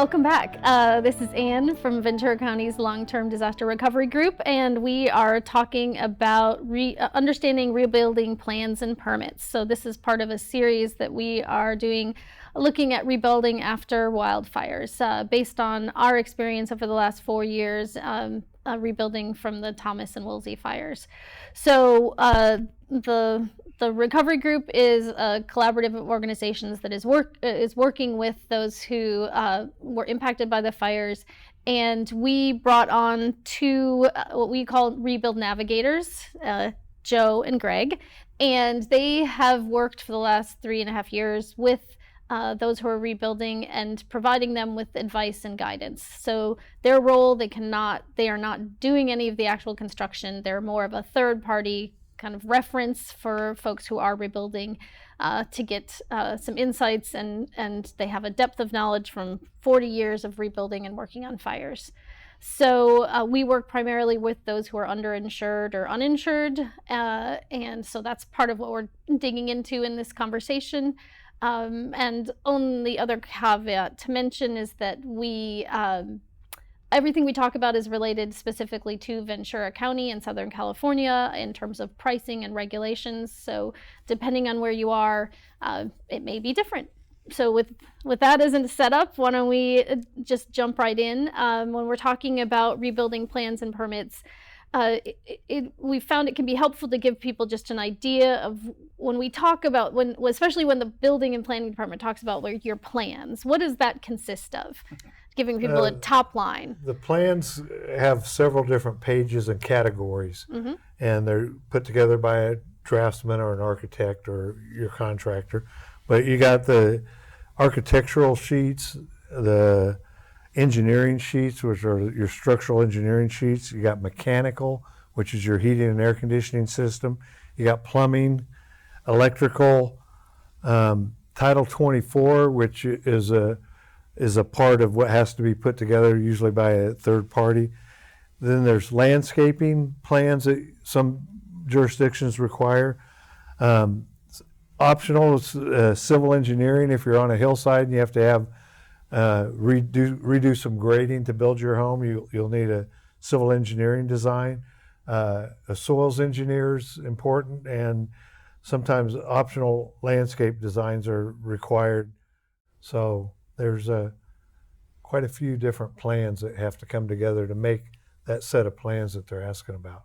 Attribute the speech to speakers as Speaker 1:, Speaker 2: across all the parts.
Speaker 1: welcome back. This is Anne from Ventura County's Long-Term Disaster Recovery Group, and we are talking about understanding rebuilding plans and permits. So this is part of a series that we are doing, looking at rebuilding after wildfires, based on our experience over the last 4 years, rebuilding from the Thomas and Woolsey fires. So the recovery group is a collaborative of organizations that is working with those who were impacted by the fires, and we brought on two what we call Rebuild Navigators, Joe and Greg, and they have worked for the last 3.5 years with those who are rebuilding and providing them with advice and guidance. So their role, they are not doing any of the actual construction. They're more of a third party kind of reference for folks who are rebuilding to get some insights, and they have a depth of knowledge from 40 years of rebuilding and working on fires. So we work primarily with those who are underinsured or uninsured, and so that's part of what we're digging into in this conversation. And only other caveat to mention is that we everything we talk about is related specifically to Ventura County in Southern California in terms of pricing and regulations. So depending on where you are, it may be different. So with that as a setup, why don't we just jump right in? When we're talking about rebuilding plans and permits, we found it can be helpful to give people just an idea of when we talk about, especially when the building and planning department talks about your plans, what does that consist of? Giving people a top line.
Speaker 2: The plans have several different pages and categories, and they're put together by a draftsman or an architect or your contractor. But you got the architectural sheets, the engineering sheets, which are your structural engineering sheets. You got mechanical, which is your heating and air conditioning system. You got plumbing, electrical, Title 24, which is a part of what has to be put together, usually by a third party. Then there's landscaping plans that some jurisdictions require. Optional is civil engineering. If you're on a hillside and you have to have redo some grading to build your home, you'll need a civil engineering design. A soils engineer is important, and sometimes optional landscape designs are required. So there's quite a few different plans that have to come together to make that set of plans that they're asking about.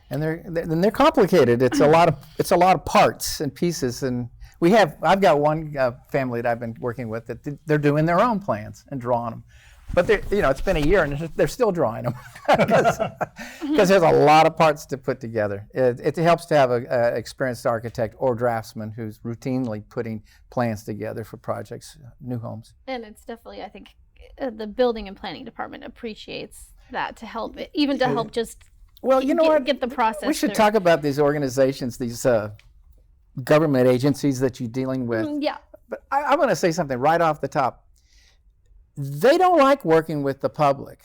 Speaker 3: And they're complicated. It's a lot of parts and pieces. And I've got one family that I've been working with that they're doing their own plans and drawing them. But it's been a year and they're still drawing them because there's a lot of parts to put together. It helps to have an experienced architect or draftsman who's routinely putting plans together for projects, new homes.
Speaker 1: And it's definitely, I think, the building and planning department appreciates that to help it, even to help just get the process.
Speaker 3: We should talk about these organizations, these government agencies that you're dealing with.
Speaker 1: Yeah.
Speaker 3: But I want to say something right off the top. They don't like working with the public.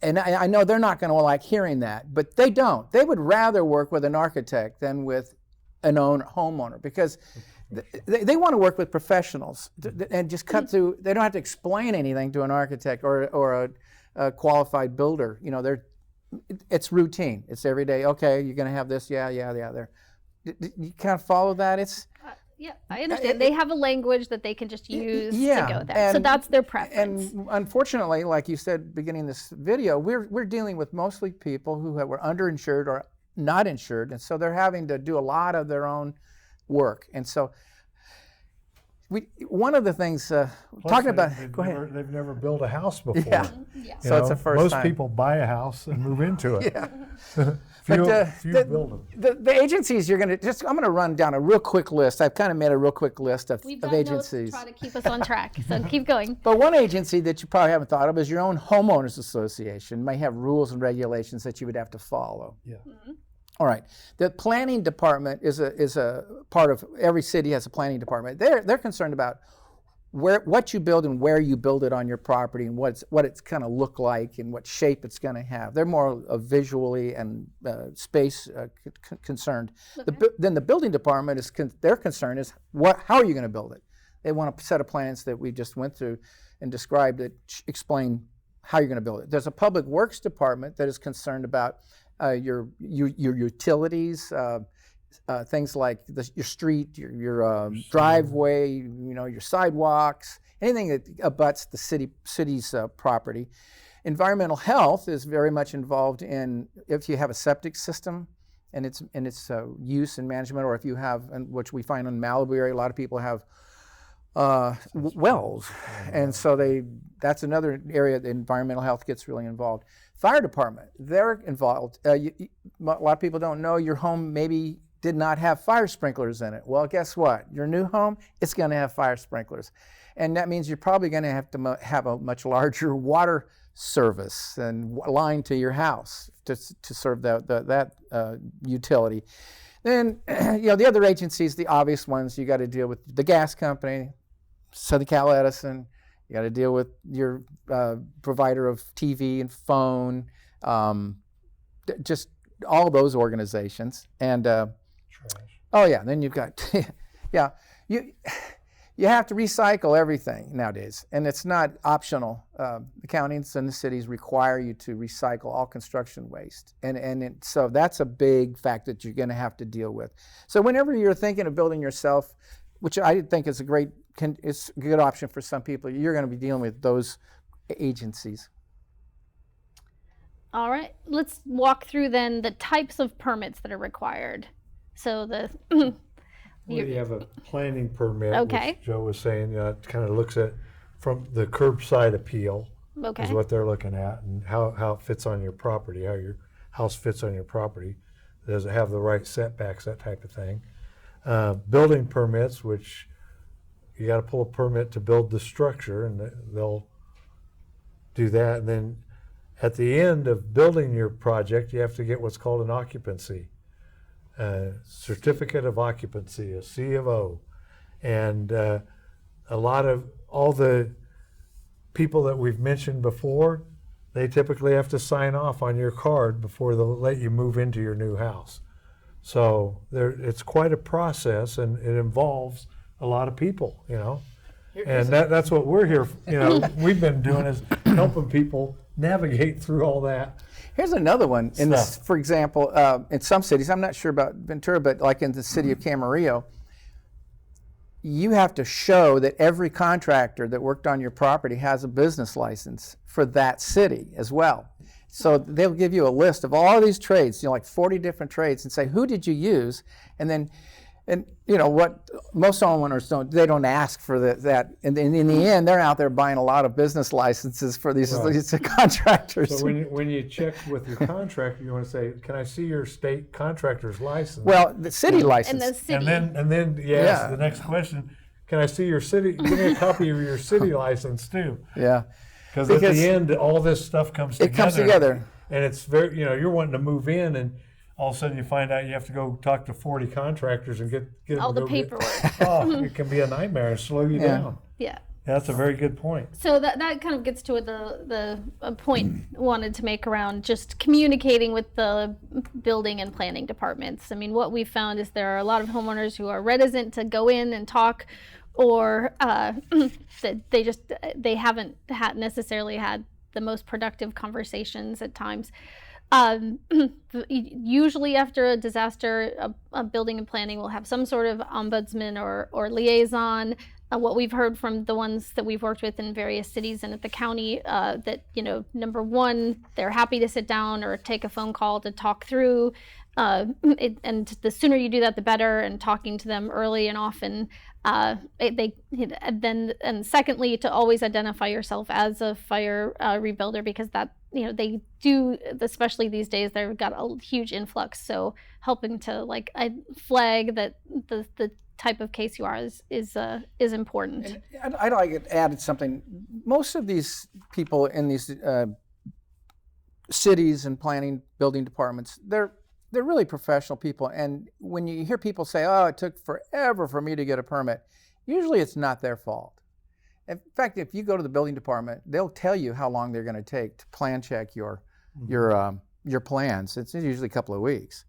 Speaker 3: And I know they're not going to like hearing that, but they don't. They would rather work with an architect than with an homeowner, because they want to work with professionals and just cut through. They don't have to explain anything to an architect or a qualified builder. It's routine. It's every day. Okay, you're going to have this. Yeah. There. You kind of follow that.
Speaker 1: Yeah, I understand. They have a language that they can just use to go there. So that's their preference.
Speaker 3: And unfortunately, like you said beginning this video, we're dealing with mostly people who were underinsured or not insured, and so they're having to do a lot of their own work. And so one of the things talking about, go ahead.
Speaker 2: They've never built a house before.
Speaker 3: Yeah. So it's a first
Speaker 2: most
Speaker 3: time.
Speaker 2: people buy a house and move into it.
Speaker 3: Yeah.
Speaker 2: Few
Speaker 3: But
Speaker 2: build them.
Speaker 3: the agencies I'm going to run down a real quick list. I've kind of made a real quick list of
Speaker 1: We've got
Speaker 3: agencies.
Speaker 1: notes to try to keep us on track, so keep going.
Speaker 3: But one agency that you probably haven't thought of is your own homeowners association. May have rules and regulations that you would have to follow.
Speaker 2: Yeah.
Speaker 1: Mm-hmm.
Speaker 3: All right. The planning department is a part of every city has a planning department. They're concerned about what you build and where you build it on your property, and what it's going to look like and what shape it's going to have. They're more visually and space concerned.
Speaker 1: Okay.
Speaker 3: Then the building department their concern is how are you going to build it? They want a set of plans that we just went through and described that explain how you're going to build it. There's a public works department that is concerned about your utilities, things like your street, your driveway, your sidewalks, anything that abuts the city's property. Environmental health is very much involved in if you have a septic system and its use and management, or if you have, which we find in Malibu area, a lot of people have wells, and so that's another area that environmental health gets really involved. Fire department, they're involved. A lot of people don't know your home maybe did not have fire sprinklers in it. Well, guess what? Your new home, it's going to have fire sprinklers, and that means you're probably going to have a much larger water service and line to your house to serve that utility. Then, the other agencies, the obvious ones, you got to deal with the gas company, Southern Cal Edison. You got to deal with your provider of TV and phone, just all those organizations. And then you've got, you have to recycle everything nowadays, and it's not optional. The counties and the cities require you to recycle all construction waste, so that's a big fact that you're going to have to deal with. So whenever you're thinking of building yourself, which I think is it's a good option for some people, you're going to be dealing with those agencies.
Speaker 1: All right, let's walk through then the types of permits that are required. So
Speaker 2: you have a planning permit,
Speaker 1: okay,
Speaker 2: which Joe was saying, it kind of looks at from the curbside appeal,
Speaker 1: okay,
Speaker 2: is what they're looking at, and how it fits on your property, how your house fits on your property. Does it have the right setbacks, that type of thing. Building permits, which you got to pull a permit to build the structure, and they'll do that. And then at the end of building your project, you have to get what's called an occupancy. Certificate of occupancy, a C of O. And a lot of all the people that we've mentioned before, they typically have to sign off on your card before they'll let you move into your new house. So it's quite a process, and it involves a lot of people, and that's what we're here, we've been doing is helping people navigate through all that.
Speaker 3: Here's another one. For example, in some cities, I'm not sure about Ventura, but like in the city of Camarillo, you have to show that every contractor that worked on your property has a business license for that city as well. So they'll give you a list of all these trades, like 40 different trades, and say, who did you use? And what most homeowners don't ask for that. And in the end, they're out there buying a lot of business licenses for these contractors.
Speaker 2: So when you check with your contractor, you want to say, can I see your state contractor's license?
Speaker 3: Well, the city license.
Speaker 1: And the city.
Speaker 2: And then the next question, can I see your city, give me a copy of your city license too.
Speaker 3: Yeah.
Speaker 2: Because at the end, all this stuff comes together.
Speaker 3: It comes together.
Speaker 2: And it's very, you're wanting to move in, and all of a sudden you find out you have to go talk to 40 contractors and get
Speaker 1: all the paperwork.
Speaker 2: It can be a nightmare and slow you down.
Speaker 1: Yeah.
Speaker 2: That's a very good point.
Speaker 1: So that kind of gets to the point I wanted to make around just communicating with the building and planning departments. I mean, what we've found is there are a lot of homeowners who are reticent to go in and talk, or that they haven't necessarily had the most productive conversations at times. Usually after a disaster, a building and planning will have some sort of ombudsman or liaison. What we've heard from the ones that we've worked with in various cities and at the county, that, number one, they're happy to sit down or take a phone call to talk through. And the sooner you do that, the better. And talking to them early and often. And secondly, to always identify yourself as a fire rebuilder, because that they do, especially these days, they've got a huge influx. So helping to flag that the type of case you are is important.
Speaker 3: And I'd like to add something. Most of these people in these cities and planning building departments, they're really professional people. And when you hear people say, "Oh, it took forever for me to get a permit," usually it's not their fault. In fact, if you go to the building department, they'll tell you how long they're going to take to plan check your plans. It's usually a couple of weeks.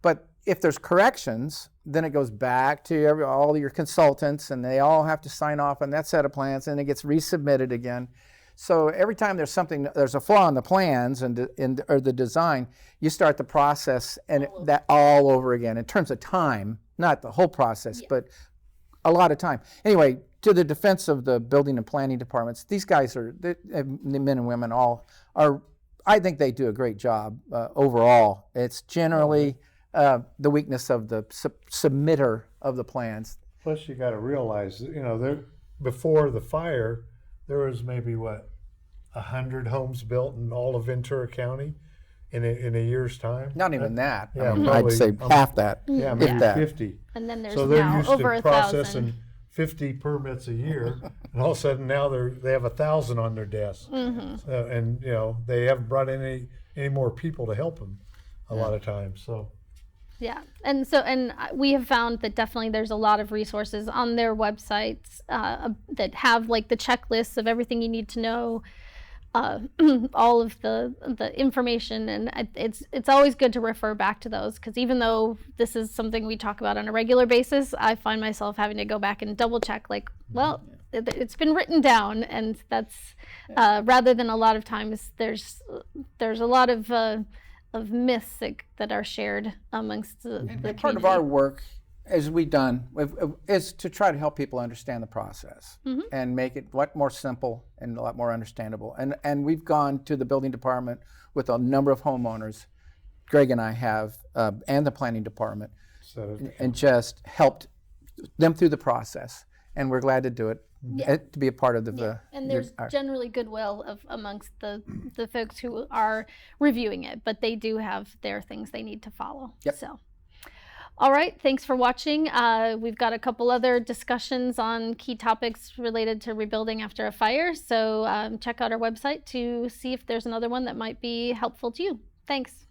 Speaker 3: But if there's corrections, then it goes back to all your consultants, and they all have to sign off on that set of plans, and it gets resubmitted again. So every time there's a flaw in the plans or the design, you start the process and that all over again in terms of time, not the whole process, but a lot of time. Anyway, to the defense of the building and planning departments, these guys the men and women all are, I think they do a great job overall. It's generally the weakness of the submitter of the plans.
Speaker 2: Plus, you got to realize, before the fire, there was maybe 100 homes built in all of Ventura County in a year's time.
Speaker 3: Not even that.
Speaker 2: Yeah,
Speaker 3: I mean,
Speaker 2: probably,
Speaker 3: I'd say half that.
Speaker 2: Yeah, maybe
Speaker 3: that.
Speaker 2: 50.
Speaker 1: And then there's
Speaker 2: So they're
Speaker 1: now
Speaker 2: used
Speaker 1: over
Speaker 2: to
Speaker 1: 1,000.
Speaker 2: processing 50 permits a year, and all of a sudden now they have 1,000 on their desk, and they haven't brought in any more people to help them a lot of times. So.
Speaker 1: Yeah, and we have found that definitely there's a lot of resources on their websites that have like the checklists of everything you need to know, all of the information, and it's always good to refer back to those, because even though this is something we talk about on a regular basis, I find myself having to go back and double check, like, well, it's been written down, and that's rather than a lot of times there's a lot of myths that are shared amongst the community.
Speaker 3: Part of our work, as we've done, is to try to help people understand the process and make it a lot more simple and a lot more understandable. And we've gone to the building department with a number of homeowners, Greg and I have, and the planning department, and just helped them through the process. And we're glad to do it, to be a part of the.
Speaker 1: And there's generally goodwill amongst the folks who are reviewing it, but they do have their things they need to follow.
Speaker 3: Yep.
Speaker 1: So, all right, thanks for watching. We've got a couple other discussions on key topics related to rebuilding after a fire. So check out our website to see if there's another one that might be helpful to you. Thanks.